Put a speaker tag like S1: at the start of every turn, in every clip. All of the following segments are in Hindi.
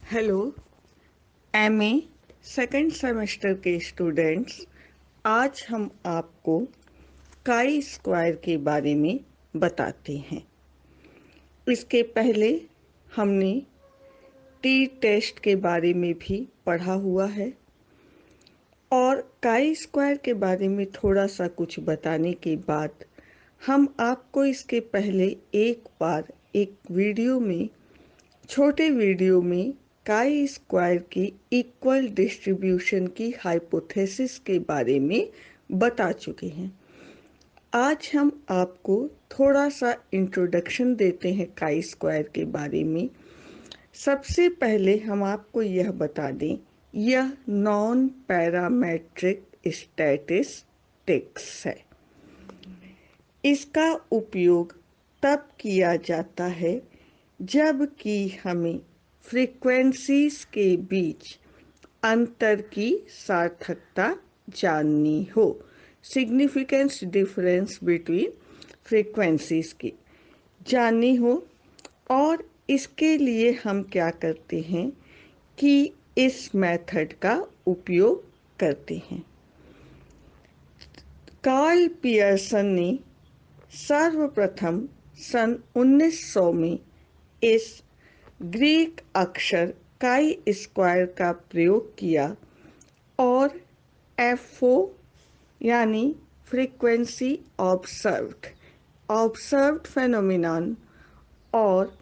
S1: हेलो एमए सेकंड सेमेस्टर के स्टूडेंट्स। आज हम आपको काई स्क्वायर के बारे में बताते हैं। इसके पहले हमने टी टेस्ट के बारे में भी पढ़ा हुआ है और काई स्क्वायर के बारे में थोड़ा सा कुछ बताने के बाद हम आपको इसके पहले एक बार एक वीडियो में, छोटे वीडियो में काई स्क्वायर की इक्वल डिस्ट्रीब्यूशन की हाइपोथेसिस के बारे में बता चुके हैं। आज हम आपको थोड़ा सा इंट्रोडक्शन देते हैं काई स्क्वायर के बारे में। सबसे पहले हम आपको यह बता दें, यह नॉन पैरामेट्रिक स्टैटिस्टिक्स है। इसका उपयोग तब किया जाता है जबकि हमें फ्रीक्वेंसीज के बीच अंतर की सार्थकता जाननी हो, सिग्निफिकेंस डिफरेंस बिटवीन फ्रीक्वेंसीज की जाननी हो। और इसके लिए हम क्या करते हैं कि इस मेथड का उपयोग करते हैं। कार्ल पियर्सन ने सर्वप्रथम सन 1900 में इस ग्रीक अक्षर काई स्क्वायर का प्रयोग किया और एफओ यानी फ्रीक्वेंसी ऑब्जर्व्ड फेनोमेनन और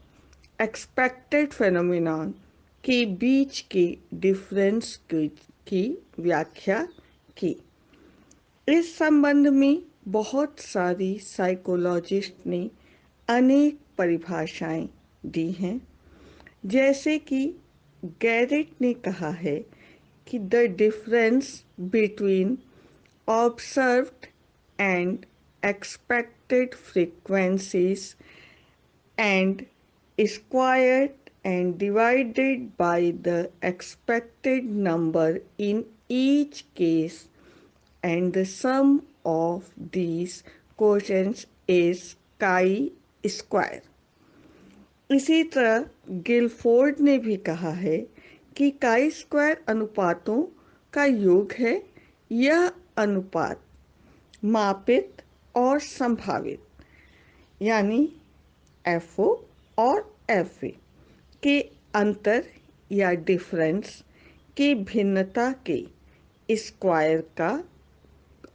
S1: एक्सपेक्टेड फेनोमेनन के बीच के डिफरेंस की व्याख्या की। इस संबंध में बहुत सारी साइकोलॉजिस्ट ने अनेक परिभाषाएं दी हैं, जैसे कि गैरेट ने कहा है कि the difference between observed and expected frequencies and squared and divided by the expected number in each case, and the sum of these quotients is chi-square. इसी तरह गिलफोर्ड ने भी कहा है कि काई स्क्वायर अनुपातों का योग है। यह अनुपात मापित और संभावित यानी एफओ और एफए के अंतर या डिफरेंस की भिन्नता के स्क्वायर का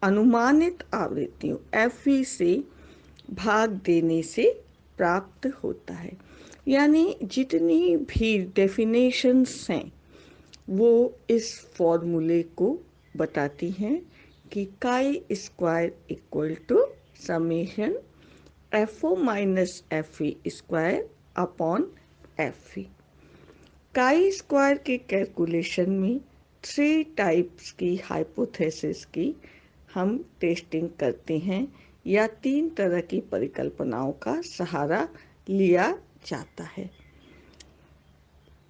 S1: अनुमानित आवृत्तियों एफई से भाग देने से प्राप्त होता है। यानी जितनी भी डेफिनेशंस हैं वो इस फॉर्मूले को बताती हैं कि chi square equal to summation FO minus FE square upon FE. Chi square के कैलकुलेशन में 3 टाइप्स की हाइपोथेसिस की हम टेस्टिंग करते हैं या 3 तरह की परिकल्पनाओं का सहारा लिया जाता है।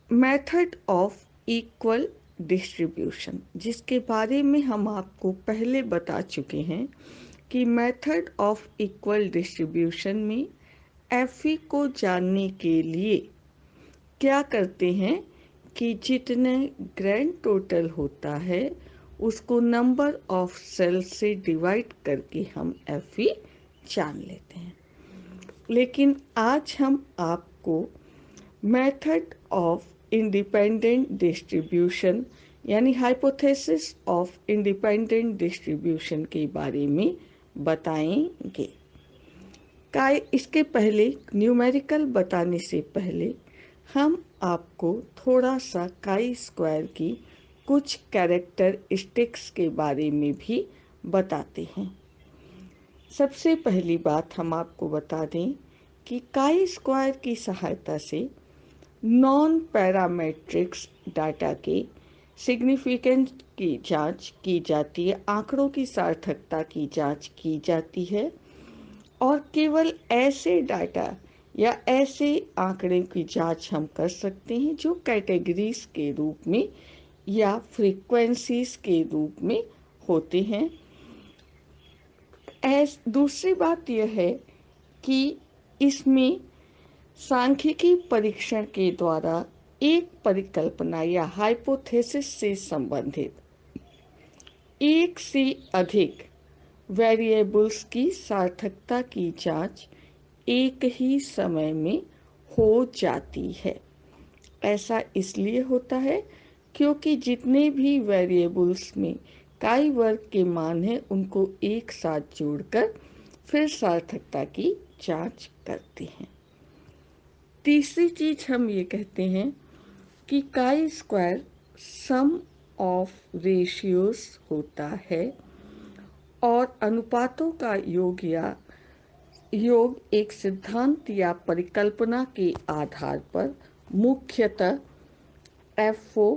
S1: मेथड ऑफ इक्वल डिस्ट्रीब्यूशन, जिसके बारे में हम आपको पहले बता चुके हैं कि मेथड ऑफ इक्वल डिस्ट्रीब्यूशन में एफई को जानने के लिए क्या करते हैं कि जितने ग्रैंड टोटल होता है उसको नंबर ऑफ सेल से डिवाइड करके हम एफई जान लेते हैं। लेकिन आज हम आपको मेथड ऑफ इंडिपेंडेंट डिस्ट्रीब्यूशन यानी हाइपोथेसिस ऑफ इंडिपेंडेंट डिस्ट्रीब्यूशन के बारे में बताएंगे। इसके पहले न्यूमेरिकल बताने से पहले हम आपको थोड़ा सा काई स्क्वायर की कुछ कैरेक्टरिस्टिक्स के बारे में भी बताते हैं। सबसे पहली बात हम आपको बता दें कि काई स्क्वायर की सहायता से नॉन पैरामेट्रिक्स डाटा के सिग्निफिकेंस की जांच की जाती है, आंकड़ों की सार्थकता की जांच की जाती है और केवल ऐसे डाटा या ऐसे आंकड़े की जांच हम कर सकते हैं जो कैटेगरीज के रूप में या फ्रीक्वेंसीज के रूप में होते हैं। दूसरी बात यह है कि इसमें सांख्यिकी परीक्षण के द्वारा एक परिकल्पना या हाइपोथेसिस से संबंधित एक से अधिक वेरिएबल्स की सार्थकता की जांच एक ही समय में हो जाती है। ऐसा इसलिए होता है क्योंकि जितने भी वेरिएबल्स में काई वर्ग के मान हैं उनको एक साथ जोड़कर फिर सार्थकता की जांच करते हैं। तीसरी चीज हम ये कहते हैं कि chi square some of ratios होता है और अनुपातों का योग एक सिद्धांत या परिकल्पना के आधार पर मुख्यतः एफओ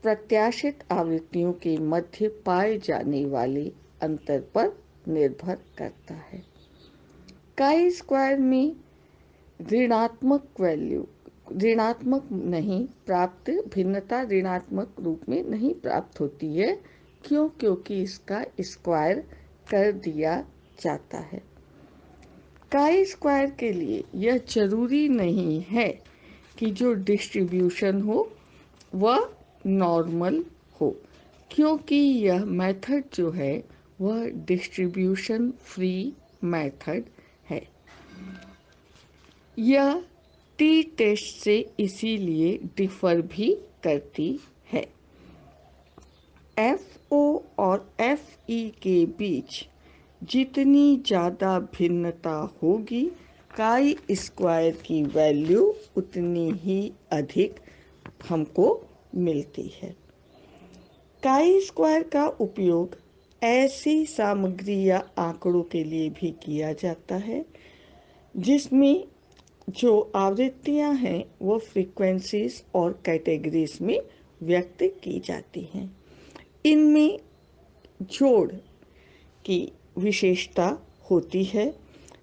S1: प्रत्याशित आवृत्तियों के मध्य पाए जाने वाले अंतर पर निर्भर करता है। काई स्क्वायर में भिन्नता ऋणात्मक रूप में नहीं प्राप्त होती है। क्यों? क्योंकि इसका स्क्वायर कर दिया जाता है। काई स्क्वायर के लिए यह जरूरी नहीं है कि जो डिस्ट्रीब्यूशन हो वह नॉर्मल हो, क्योंकि यह मेथड जो है वह डिस्ट्रीब्यूशन फ्री मेथड है। यह टी टेस्ट से इसीलिए डिफर भी करती है। एफ ओ और एफ ई के बीच जितनी ज़्यादा भिन्नता होगी काई स्क्वायर की वैल्यू उतनी ही अधिक हमको मिलती है। काई स्क्वायर का उपयोग ऐसी सामग्री या आंकड़ों के लिए भी किया जाता है जिसमें जो आवृत्तियां हैं वो फ्रीक्वेंसीज और कैटेगरीज में व्यक्त की जाती हैं। इनमें जोड़ की विशेषता होती है,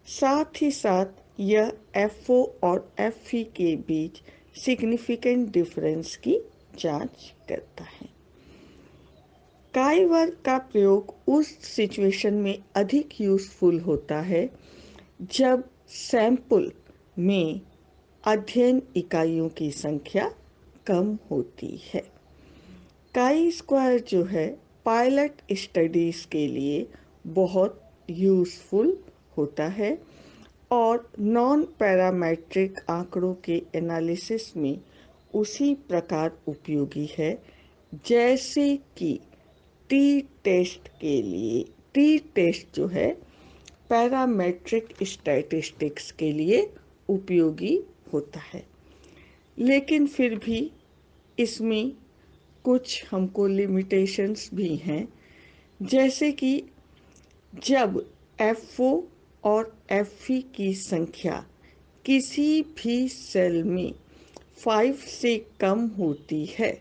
S1: साथ ही साथ यह एफओ और एफई के बीच सिग्निफिकेंट डिफरेंस की जांच करता है। काई वर्ग का प्रयोग उस सिचुएशन में अधिक यूजफुल होता है जब सैंपल में अध्ययन इकाइयों की संख्या कम होती है। काई स्क्वायर जो है पायलट स्टडीज के लिए बहुत यूजफुल होता है और नॉन पैरामेट्रिक आंकड़ों के एनालिसिस में उसी प्रकार उपयोगी है जैसे कि टी टेस्ट के लिए। टी टेस्ट जो है पैरामेट्रिक स्टैटिस्टिक्स के लिए उपयोगी होता है, लेकिन फिर भी इसमें कुछ हमको लिमिटेशंस भी हैं, जैसे कि जब एफओ और एफई की संख्या किसी भी सेल में 5 से कम होती है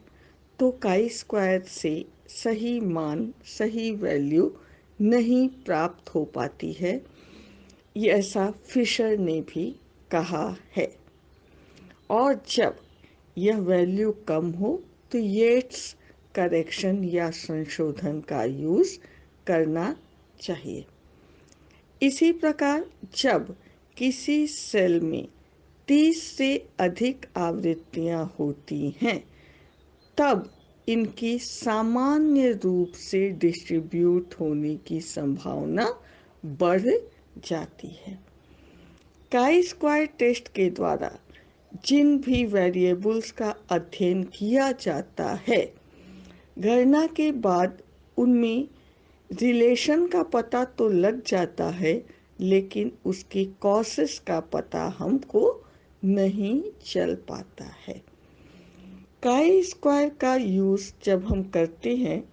S1: तो काई स्क्वायर से सही वैल्यू नहीं प्राप्त हो पाती है। ये ऐसा फिशर ने भी कहा है। और जब यह वैल्यू कम हो तो येट्स करेक्शन या संशोधन का यूज करना चाहिए। इसी प्रकार जब किसी सेल में 30 से अधिक आवृत्तियां होती हैं तब इनकी सामान्य रूप से डिस्ट्रीब्यूट होने की संभावना बढ़ जाती है। काई स्क्वायर टेस्ट के द्वारा जिन भी वेरिएबल्स का अध्ययन किया जाता है, गणना के बाद उनमें रिलेशन का पता तो लग जाता है, लेकिन उसकी कॉसेस का पता हमको नहीं चल पाता है। काई स्क्वायर का यूज़ जब हम करते हैं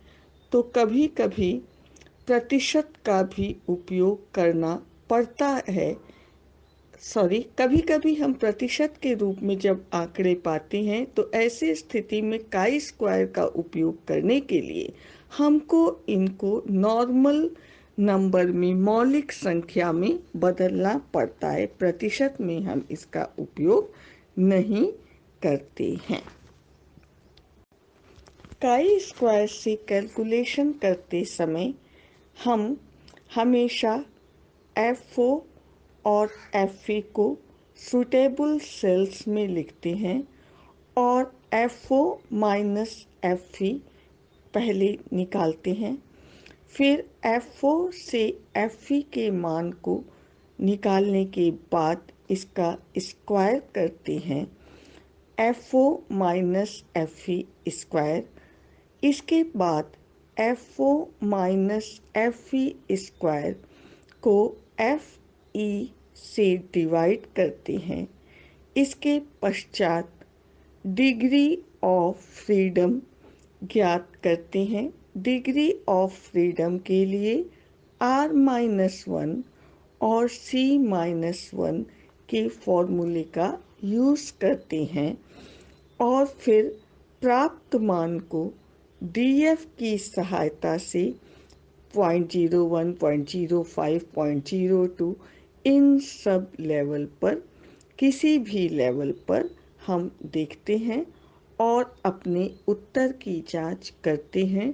S1: तो कभी कभी प्रतिशत का भी उपयोग करना पड़ता है। कभी कभी हम प्रतिशत के रूप में जब आंकड़े पाते हैं तो ऐसी स्थिति में काई स्क्वायर का उपयोग करने के लिए हमको इनको नॉर्मल नंबर में मौलिक संख्या में बदलना पड़ता है। प्रतिशत में हम इसका उपयोग नहीं करते हैं। काई स्क्वायर से कैलकुलेशन करते समय हम हमेशा एफओ और एफई को सूटेबल सेल्स में लिखते हैं और FO माइनस FE पहले निकालते हैं, फिर FO से FE के मान को निकालने के बाद इसका स्क्वायर करते हैं, FO माइनस FE स्क्वायर। इसके बाद FO माइनस FE स्क्वायर को FE से डिवाइड करते हैं। इसके पश्चात डिग्री ऑफ फ्रीडम ज्ञात करते हैं। डिग्री ऑफ फ्रीडम के लिए R-1 और C-1 के फॉर्मूले का यूज़ करते हैं और फिर प्राप्त मान को DF की सहायता से 0.01, 0.05, 0.02 इन सब लेवल पर, किसी भी लेवल पर हम देखते हैं और अपने उत्तर की जांच करते हैं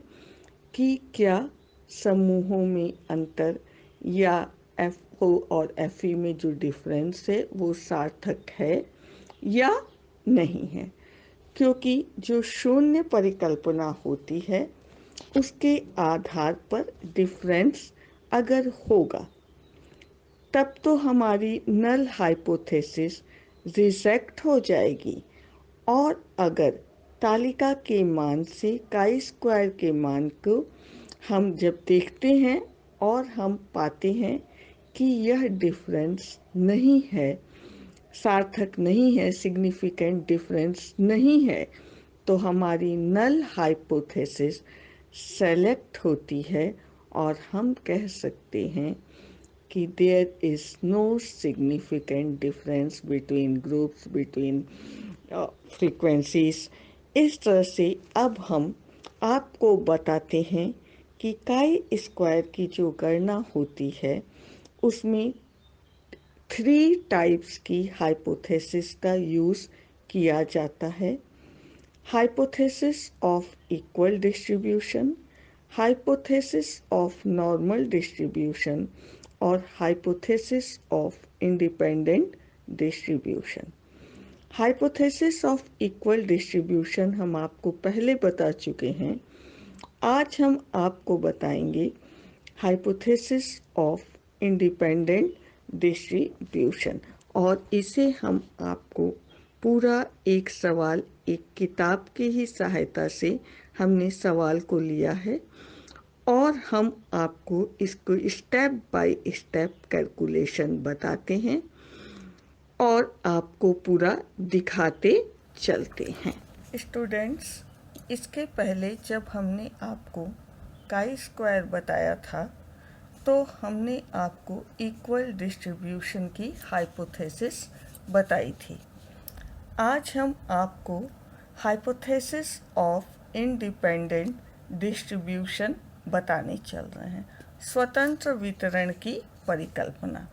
S1: कि क्या समूहों में अंतर या FO और FE में जो डिफरेंस है वो सार्थक है या नहीं है। क्योंकि जो शून्य परिकल्पना होती है उसके आधार पर डिफरेंस अगर होगा तब तो हमारी नल हाइपोथेसिस रिजेक्ट हो जाएगी, और अगर तालिका के मान से काई स्क्वायर के मान को हम जब देखते हैं और हम पाते हैं कि यह डिफरेंस नहीं है, सार्थक नहीं है, सिग्निफिकेंट डिफरेंस नहीं है, तो हमारी नल हाइपोथेसिस सेलेक्ट होती है और हम कह सकते हैं कि there is no significant difference between groups, between frequencies. इस तरह से अब हम आपको बताते हैं कि काई स्क्वायर की जो गणना होती है उसमें 3 टाइप्स की हाइपोथेसिस का यूज़ किया जाता है। Hypothesis of equal distribution, hypothesis of normal distribution और hypothesis of independent distribution. Hypothesis of equal distribution हम आपको पहले बता चुके हैं। आज हम आपको बताएंगे हाइपोथेसिस ऑफ इंडिपेंडेंट डिस्ट्रीब्यूशन, और इसे हम आपको पूरा एक सवाल, एक किताब की ही सहायता से हमने सवाल को लिया है और हम आपको इसको स्टेप बाय स्टेप कैलकुलेशन बताते हैं और आपको पूरा दिखाते चलते हैं। स्टूडेंट्स, इसके पहले जब हमने आपको काई स्क्वायर बताया था तो हमने आपको इक्वल डिस्ट्रीब्यूशन की हाइपोथेसिस बताई थी। आज हम आपको हाइपोथेसिस ऑफ इंडिपेंडेंट डिस्ट्रीब्यूशन बताने चल रहे हैं। स्वतंत्र वितरण की परिकल्पना।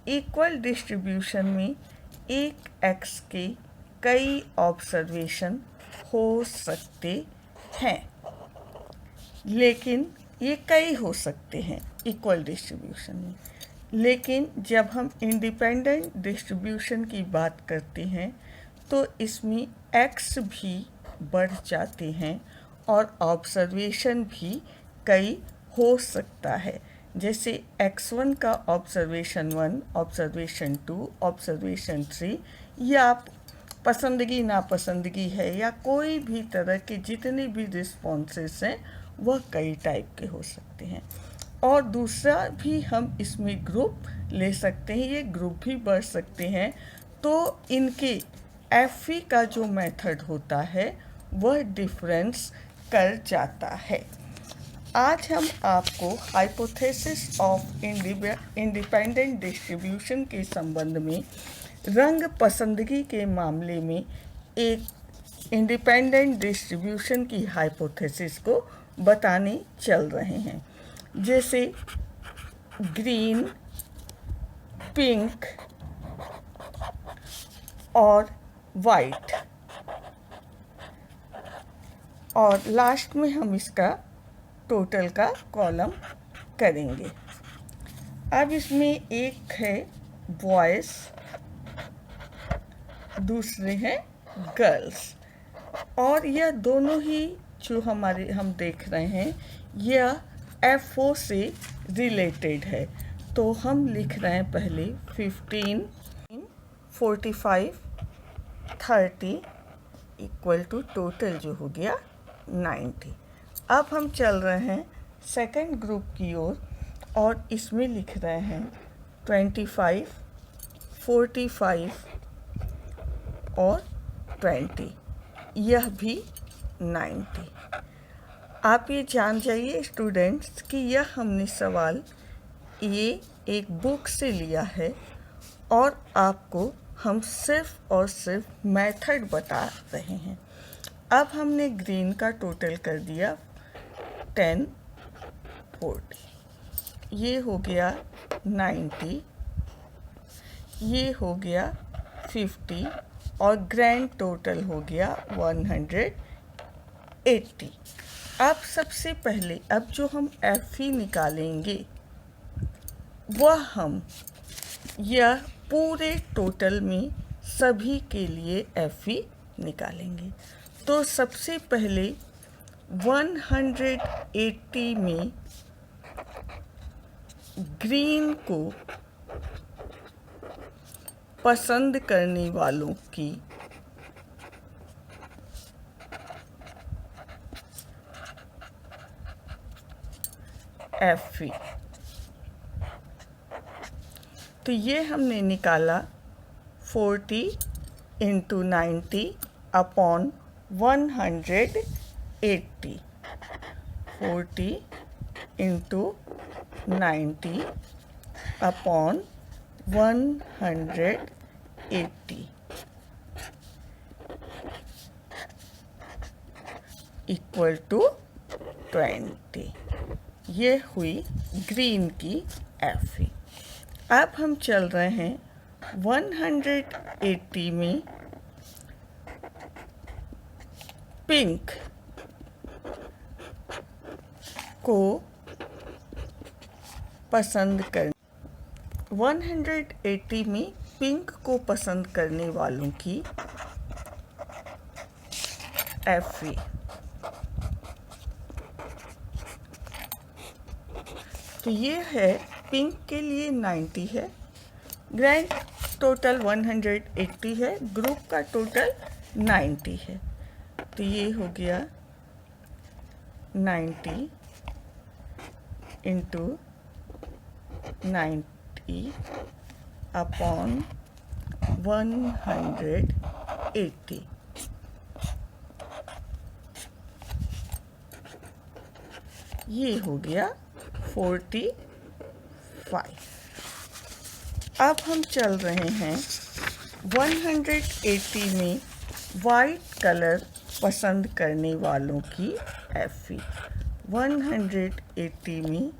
S1: इक्वल डिस्ट्रीब्यूशन में एक x के कई ऑब्जर्वेशन हो सकते हैं, लेकिन ये कई हो सकते हैं इक्वल डिस्ट्रीब्यूशन में, लेकिन जब हम इंडिपेंडेंट डिस्ट्रीब्यूशन की बात करते हैं तो इसमें x भी बढ़ जाते हैं और ऑब्जर्वेशन भी कई हो सकता है। जैसे x1 का ऑब्जर्वेशन 1, ऑब्जर्वेशन 2, ऑब्जर्वेशन 3, या पसंदगी नापसंदगी है या कोई भी तरह के जितने भी रिस्पॉन्सेस हैं वह कई टाइप के हो सकते हैं। और दूसरा भी हम इसमें ग्रुप ले सकते हैं, ये ग्रुप भी बढ़ सकते हैं, तो इनके FE का जो मेथड होता है वह डिफरेंस कर जाता है। आज हम आपको हाइपोथेसिस ऑफ इंडिपेंडेंट डिस्ट्रीब्यूशन के संबंध में रंग पसंदगी के मामले में एक इंडिपेंडेंट डिस्ट्रीब्यूशन की हाइपोथेसिस को बताने चल रहे हैं। जैसे ग्रीन, पिंक और वाइट, और लास्ट में हम इसका टोटल का कॉलम करेंगे। अब इसमें एक है बॉयज़, दूसरे हैं गर्ल्स। और यह दोनों ही जो हम देख रहे हैं यह FO से रिलेटेड है। तो हम लिख रहे हैं पहले 15, 45, 30 इक्वल टू टोटल जो हो गया 90। अब हम चल रहे हैं सेकंड ग्रुप की ओर और इसमें लिख रहे हैं 25, 45 और 20, यह भी 90। आप ये जान जाइए स्टूडेंट्स कि यह हमने सवाल ये एक बुक से लिया है और आपको हम सिर्फ और सिर्फ मेथड बता रहे हैं। अब हमने ग्रीन का टोटल कर दिया 10, 40, ये हो गया 90, ये हो गया 50 और ग्रैंड टोटल हो गया 180। अब सबसे पहले अब जो हम FE निकालेंगे वह हम यह पूरे टोटल में सभी के लिए FE निकालेंगे। तो सबसे पहले 180 में ग्रीन को पसंद करने वालों की FE, तो ये हमने निकाला 40 into 90 upon 180, 40 into 90 upon 180 equal to 20। ये हुई ग्रीन की FE। अब हम चल रहे हैं 180 में पिंक को पसंद कर 180 में पिंक को पसंद करने वालों की FE, तो ये है पिंक के लिए 90 है, ग्रैंड टोटल 180 है, ग्रुप का टोटल 90 है। तो ये हो गया 90 इंटू 90 अपॉन 180, ये हो गया 45। अब हम चल रहे हैं 180 में वाइट कलर पसंद करने वालों की FE, 180 में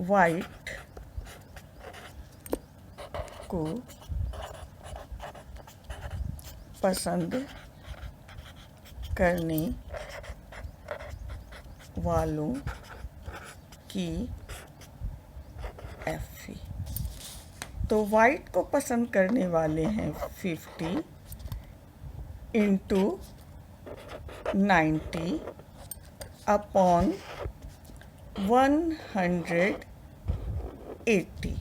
S1: वाइट को पसंद करने वालों की FE, तो वाइट को पसंद करने वाले हैं 50 इंटू 90 अपॉन 180,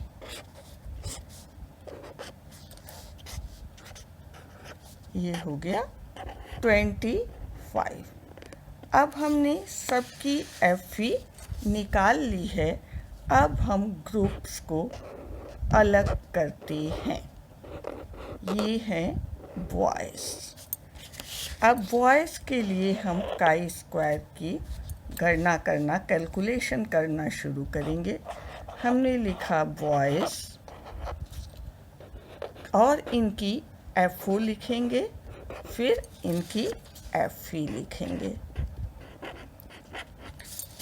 S1: ये हो गया 25। अब हमने सबकी FE निकाल ली है। अब हम ग्रुप्स को अलग करते हैं। ये हैं बॉयज़। अब बॉयज़ के लिए हम काई स्क्वायर की गणना करना, कैलकुलेशन करना शुरू करेंगे। हमने लिखा बॉयज़ और इनकी FO लिखेंगे, फिर इनकी FE लिखेंगे,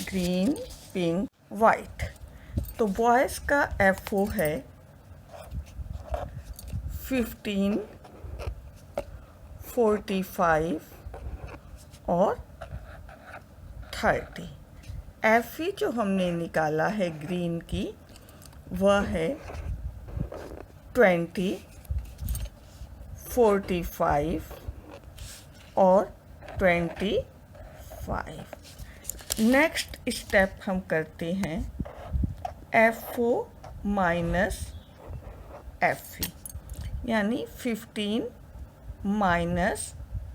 S1: ग्रीन, पिंक, वाइट। तो बॉयज़ का FO है 15, 45 और 30। FE जो हमने निकाला है ग्रीन की वह है 20, 45 और 25। नेक्स्ट स्टेप हम करते हैं FO माइनस FE, यानी 15 माइनस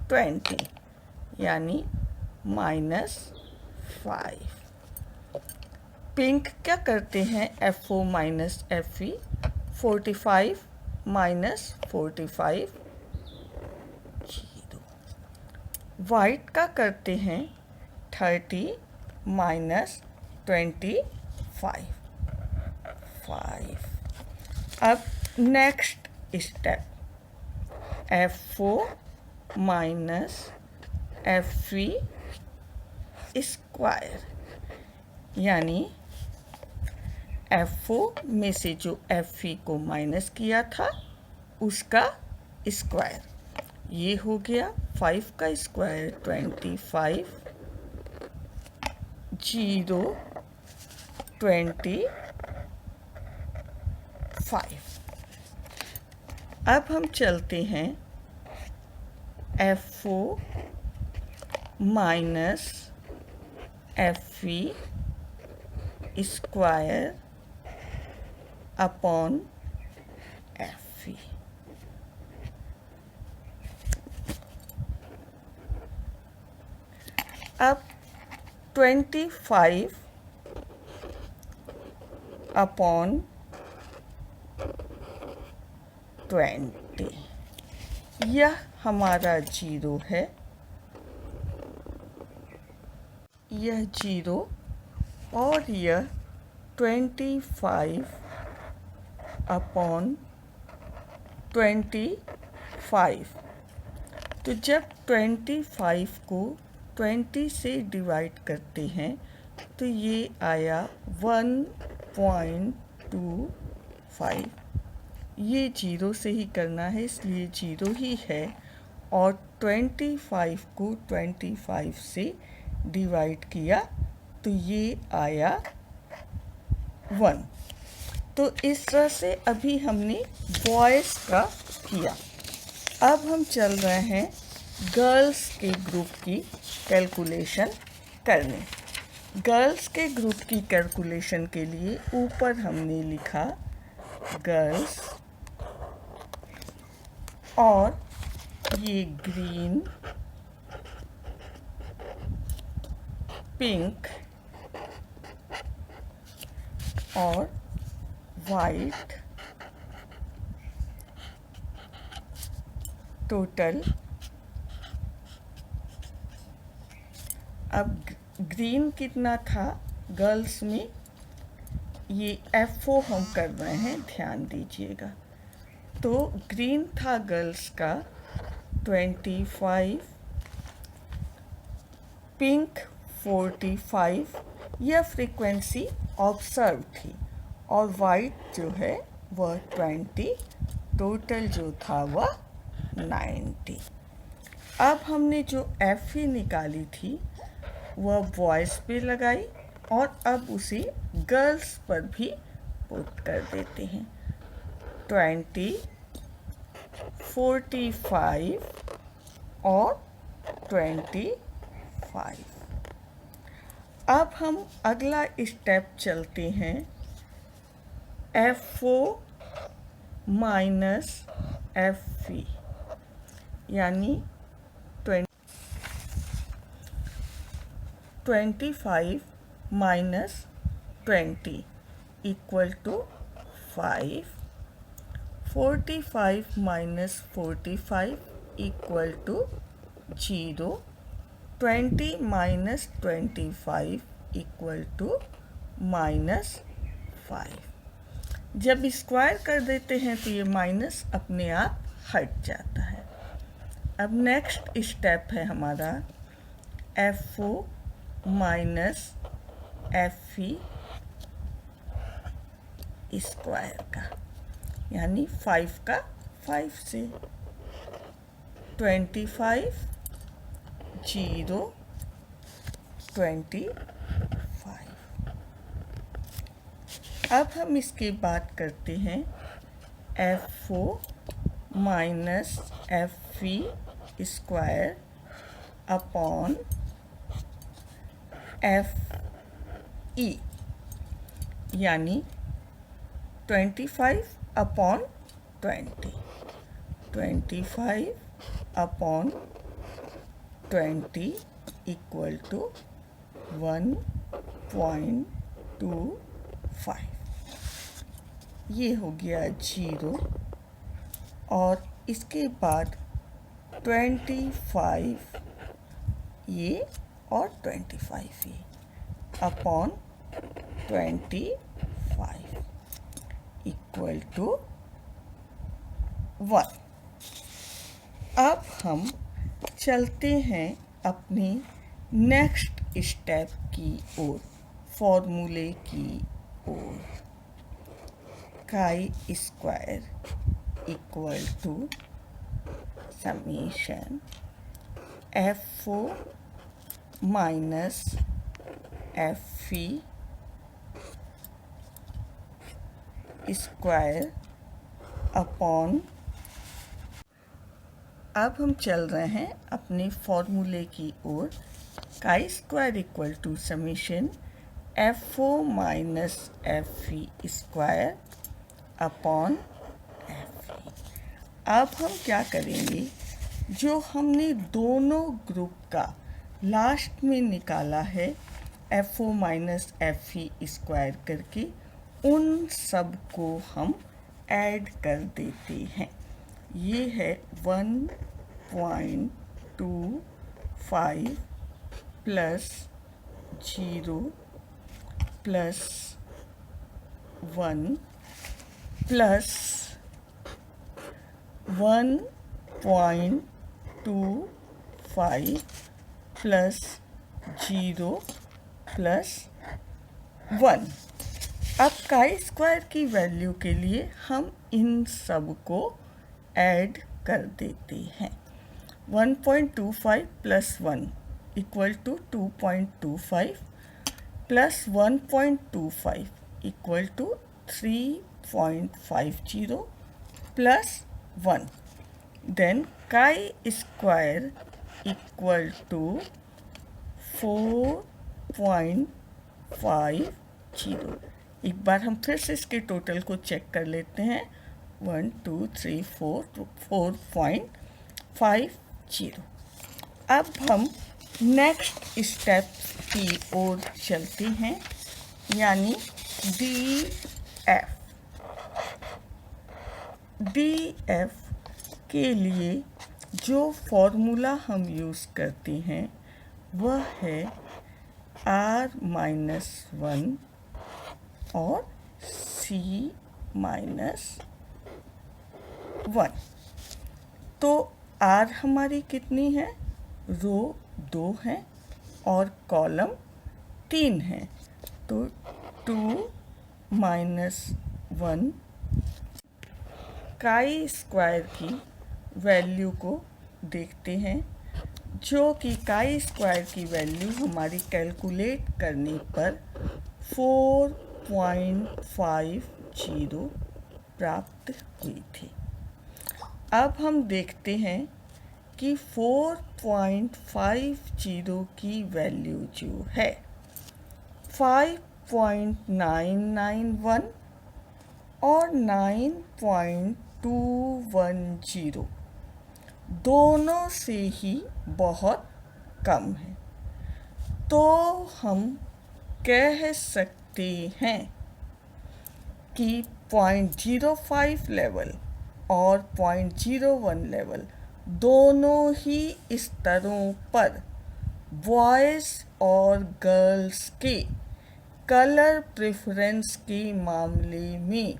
S1: 20 यानी -5। पिंक क्या करते हैं FO minus FE, 45 minus 45 0। White का करते हैं 30 माइनस 25 5। अब next step FO minus FE square, यानी FO में से जो FE को माइनस किया था उसका स्क्वायर। ये हो गया 5 का स्क्वायर 25 0 25। अब हम चलते हैं FO minus FE square upon FE। अब 25 अपॉन 20, यह हमारा 0 है, यह 0 और यह 25 अपॉन 25। तो जब 25 को 20 से डिवाइड करते हैं तो ये आया 1.25। ये 0 से ही करना है इसलिए 0 ही है, और 25 को 25 से डिवाइड किया तो ये आया 1। तो इस तरह से अभी हमने बॉयज़ का किया। अब हम चल रहे हैं गर्ल्स के ग्रुप की कैलकुलेशन करने। गर्ल्स के ग्रुप की कैलकुलेशन के लिए ऊपर हमने लिखा गर्ल्स, और ये ग्रीन, पिंक और वाइट टोटल। अब ग्रीन कितना था गर्ल्स में, ये FO हम कर रहे हैं, ध्यान दीजिएगा। तो ग्रीन था गर्ल्स का 25, पिंक 45, यह फ्रीक्वेंसी ऑब्जर्व थी, और वाइट जो है वह 20, टोटल जो था वह 90। अब हमने जो FE निकाली थी वह बॉयज़ पे लगाई, और अब उसे गर्ल्स पर भी पुट कर देते हैं। 20, 45 और 25। अब हम अगला स्टेप चलते हैं FO माइनस FE, यानी 25 minus 20 equal to 5, 45 minus 45 equal to 0, 20 minus 25 equal to -5। जब स्क्वायर कर देते हैं तो ये माइनस अपने आप हट जाता है। अब नेक्स्ट स्टेप है हमारा FO माइनस FE स्क्वायर का, यानी 5 का 5 से 25 0 25। अब हम इसकी बात करते हैं FO minus FE square upon F E, यानी 25 अपॉन 20, 25 अपॉन 20 इक्वल टू 1.25। ये हो गया 0 और इसके बाद 25 ये और 25 ये अपॉन 25 इक्वल टू 1। अब हम चलते हैं अपने नेक्स्ट स्टेप की ओर, फॉर्मूले की ओर। Chi square equal to summation FO minus FE square upon, अब हम चल रहे हैं अपने फॉर्मूले की ओर। Chi square equal to summation FO minus FE square upon FE। अब हम क्या करेंगे, जो हमने दोनों ग्रुप का लास्ट में निकाला है FO माइनस FE स्क्वायर करके, उन सब को हम ऐड कर देते हैं। ये है 1.25 plus 0 plus 1 plus 1.25 plus 0 plus 1। अब काई स्क्वायर की वैल्यू के लिए हम इन सब को ऐड कर देते हैं। 1.25 plus 1 equal to 2.25 plus 1.25 equal to 3.50 plus 1। Then chi square equal to 4.50। एक बार हम फिर से इसके टोटल को चेक कर लेते हैं। 1 2 3 4 4.50। अब हम नेक्स्ट स्टेप की ओर चलते हैं, यानी DF के लिए जो फॉर्मूला हम यूज़ करते हैं वह है R-1 और C-1। तो R हमारी कितनी है, रो 2 है और कॉलम 3 है, तो 2 माइनस 1। काई स्क्वायर की वैल्यू को देखते हैं, जो कि काई स्क्वायर की वैल्यू हमारी कैलकुलेट करने पर 4.50 प्राप्त हुई थी। अब हम देखते हैं कि 4.50 की वैल्यू जो है 5.991 और 9.210 दोनों से ही बहुत कम है। तो हम कह सकते हैं कि 0.05 लेवल और 0.01 लेवल दोनों ही स्तरों पर बॉयज़ और गर्ल्स के कलर प्रेफरेंस के मामले में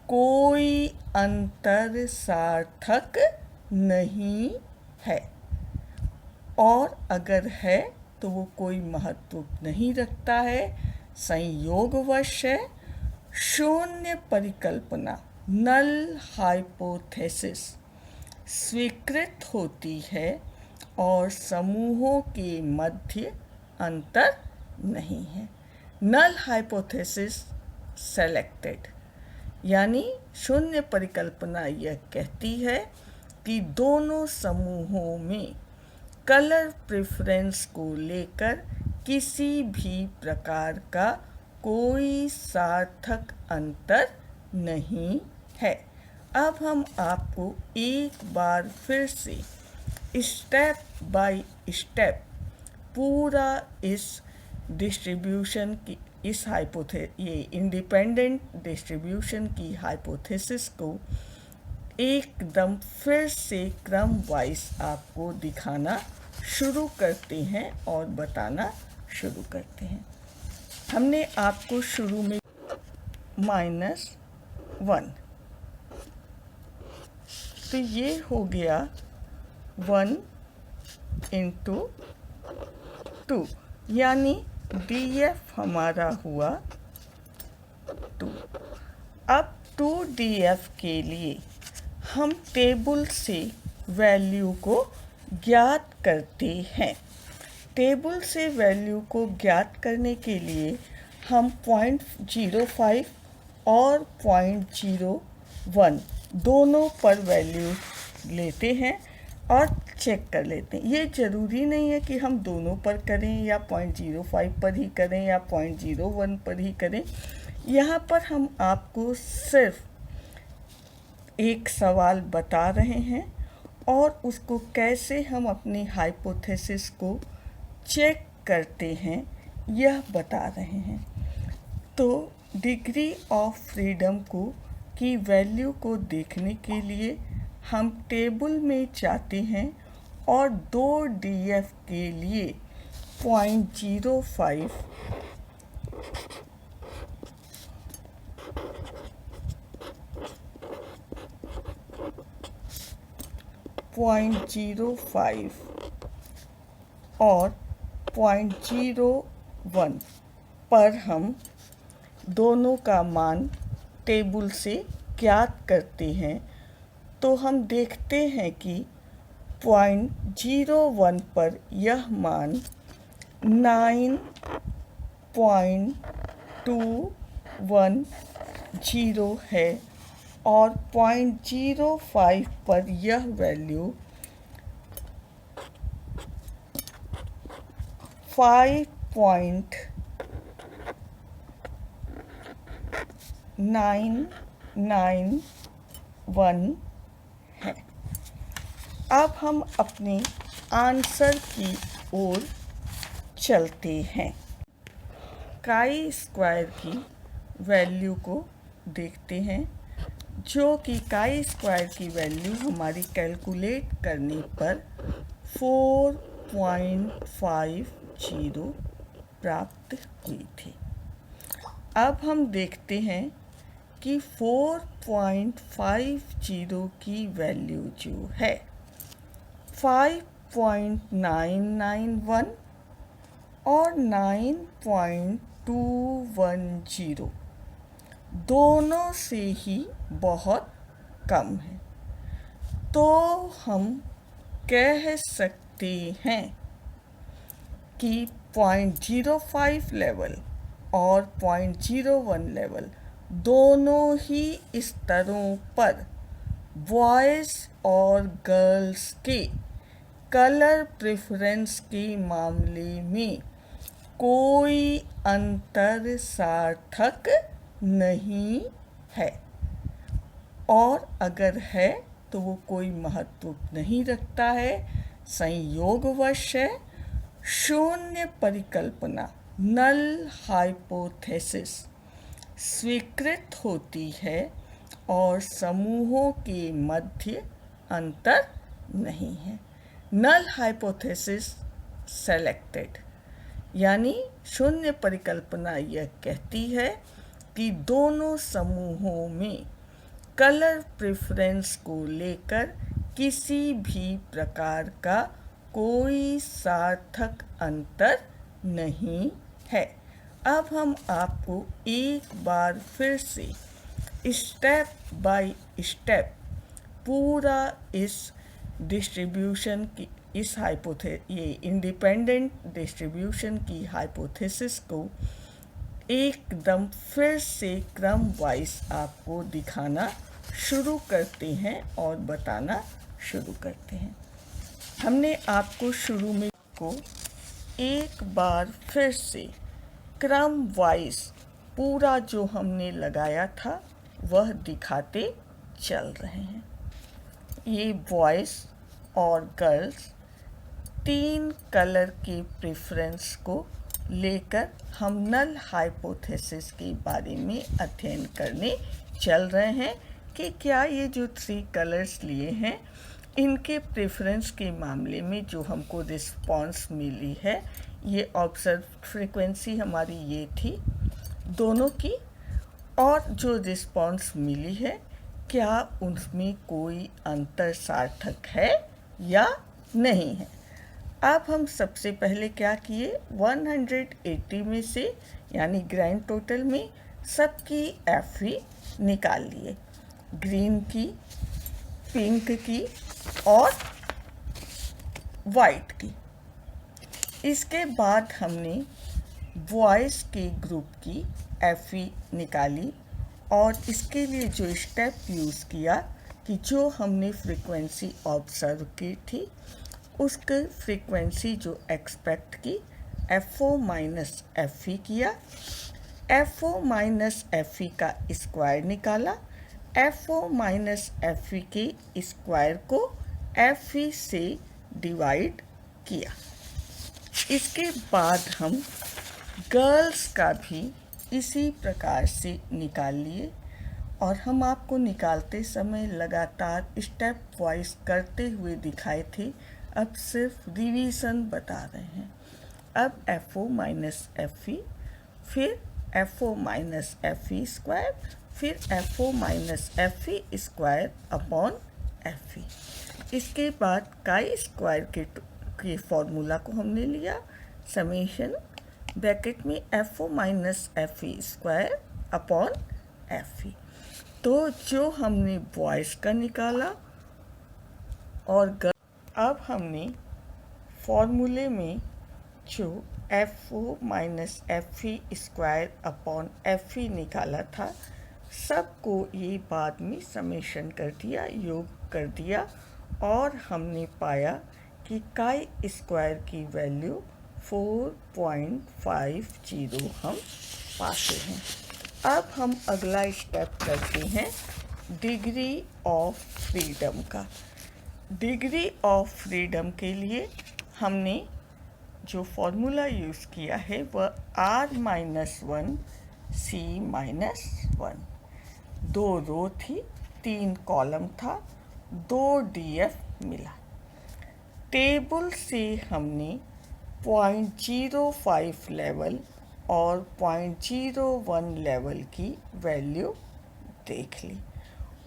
S1: कोई अंतर सार्थक नहीं है, और अगर है तो वो कोई महत्व नहीं रखता है, संयोगवश है। शून्य परिकल्पना नल हाइपोथेसिस स्वीकृत होती है और समूहों के मध्य अंतर नहीं है। नल हाइपोथेसिस सेलेक्टेड, यानी शून्य परिकल्पना यह कहती है कि दोनों समूहों में कलर प्रेफरेंस को लेकर किसी भी प्रकार का कोई सार्थक अंतर नहीं है। अब हम आपको एक बार फिर से स्टेप बाय स्टेप पूरा इस डिस्ट्रीब्यूशन की ये इंडिपेंडेंट डिस्ट्रीब्यूशन की हाइपोथेसिस को एकदम फिर से क्रम वाइज आपको दिखाना शुरू करते हैं और बताना शुरू करते हैं। हमने आपको शुरू में -1, तो ये हो गया 1 × 2, यानी DF हमारा हुआ 2। अब 2DF के लिए हम टेबल से वैल्यू को ज्ञात करते हैं। टेबल से वैल्यू को ज्ञात करने के लिए हम 0.05 और 0.01 दोनों पर वैल्यू लेते हैं और चेक कर लेते हैं। ये ज़रूरी नहीं है कि हम दोनों पर करें या 0.05 पर ही करें या 0.01 पर ही करें। यहाँ पर हम आपको सिर्फ एक सवाल बता रहे हैं और उसको कैसे हम अपनी हाइपोथेसिस को चेक करते हैं यह बता रहे हैं। तो डिग्री ऑफ फ्रीडम की वैल्यू को देखने के लिए हम टेबल में जाते हैं और 2DF के लिए 0.05 0.05 और 0.01 पर हम दोनों का मान टेबल से ज्ञात करते हैं। तो हम देखते हैं कि 0.01 पर यह मान 9.210 है और 0.05 पर यह वैल्यू 5.991 है। अब हम अपने आंसर की ओर चलते हैं। काई स्क्वायर की वैल्यू को देखते हैं, जो कि काई स्क्वायर की वैल्यू हमारी कैलकुलेट करने पर 4.50 प्राप्त हुई थी। अब हम देखते हैं कि 4.50 की वैल्यू जो है 5.991 और 9.210 दोनों से ही बहुत कम है। तो हम कह सकते हैं कि 0.05 लेवल और 0.01 लेवल दोनों ही स्तरों पर बॉयज़ और गर्ल्स के कलर प्रेफरेंस के मामले में कोई अंतर सार्थक नहीं है, और अगर है तो वो कोई महत्व नहीं रखता है, संयोगवश है। शून्य परिकल्पना नल हाइपोथेसिस स्वीकृत होती है और समूहों के मध्य अंतर नहीं है। नल हाइपोथेसिस सेलेक्टेड, यानी शून्य परिकल्पना यह कहती है कि दोनों समूहों में कलर प्रेफरेंस को लेकर किसी भी प्रकार का कोई सार्थक अंतर नहीं है। अब हम आपको एक बार फिर से स्टेप बाय स्टेप पूरा इस डिस्ट्रीब्यूशन की ये इंडिपेंडेंट डिस्ट्रीब्यूशन की हाइपोथेसिस को एकदम फिर से क्रम वाइज आपको दिखाना शुरू करते हैं और बताना शुरू करते हैं। हमने आपको शुरू में को एक बार फिर से क्रम वाइज पूरा जो हमने लगाया था वह दिखाते चल रहे हैं। ये बॉयज़ और गर्ल्स 3 कलर के प्रेफरेंस को लेकर हम नल हाइपोथेसिस के बारे में अध्ययन करने चल रहे हैं कि क्या ये जो 3 कलर्स लिए हैं इनके प्रेफरेंस के मामले में जो हमको रिस्पॉन्स मिली है, ये ऑब्जर्व फ्रीक्वेंसी हमारी ये थी दोनों की, और जो रिस्पॉन्स मिली है क्या उनमें कोई अंतर सार्थक है या नहीं है। अब हम सबसे पहले क्या किए, 180 में से यानी ग्रैंड टोटल में सबकी एफवी निकाल लिए, ग्रीन की, पिंक की और वाइट की। इसके बाद हमने बॉयज़ के ग्रुप की एफवी निकाली और इसके लिए जो स्टेप यूज़ किया कि जो हमने फ्रीक्वेंसी ऑब्जर्व की थी उसके फ्रीक्वेंसी जो एक्सपेक्ट की FO माइनस FV किया, FO माइनस FV का स्क्वायर निकाला, FO माइनस FV के स्क्वायर को FV से डिवाइड किया। इसके बाद हम गर्ल्स का भी इसी प्रकार से निकाल लिए और हम आपको निकालते समय लगातार स्टेप वाइज करते हुए दिखाए थे, अब सिर्फ रिवीजन बता रहे हैं। अब FO माइनस FV, फिर FO माइनस FV स्क्वायर, फिर FO minus FV square upon FV। इसके बाद काई स्क्वायर के फॉर्मूला को हमने लिया, समेशन ब्रैकेट में FO minus FV square upon FV। तो जो हमने बॉयज़ का निकाला और अब हमने फॉर्मूले में जो FO minus FV square upon FV निकाला था सबको ये बाद में समेशन कर दिया, योग कर दिया और हमने पाया कि काई स्क्वायर की वैल्यू 4.50 हम पाते हैं। अब हम अगला स्टेप करते हैं डिग्री ऑफ फ्रीडम का। डिग्री ऑफ फ्रीडम के लिए हमने जो फॉर्मूला यूज़ किया है वह R-1 C-1, 2 रो थी, 3 कॉलम था, 2 DF मिला। टेबल से हमने 0.05 लेवल और 0.01 लेवल की वैल्यू देख ली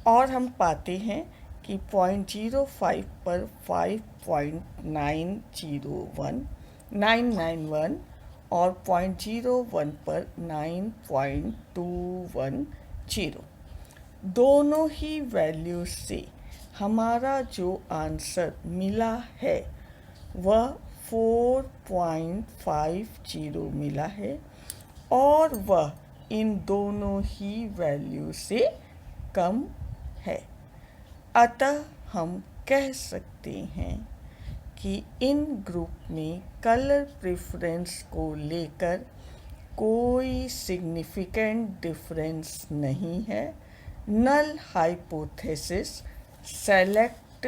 S1: और हम पाते हैं कि 0.05 पर 5.991 और 0.01 पर 9.210, दोनों ही वैल्यू से हमारा जो आंसर मिला है वह 4.50 मिला है और वह इन दोनों ही वैल्यू से कम है। अतः हम कह सकते हैं कि इन ग्रुप में कलर प्रेफरेंस को लेकर कोई सिग्निफिकेंट डिफरेंस नहीं है, नल हाइपोथेसिस सेलेक्ट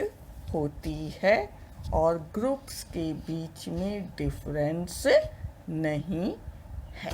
S1: होती है और ग्रुप्स के बीच में डिफरेंस नहीं है।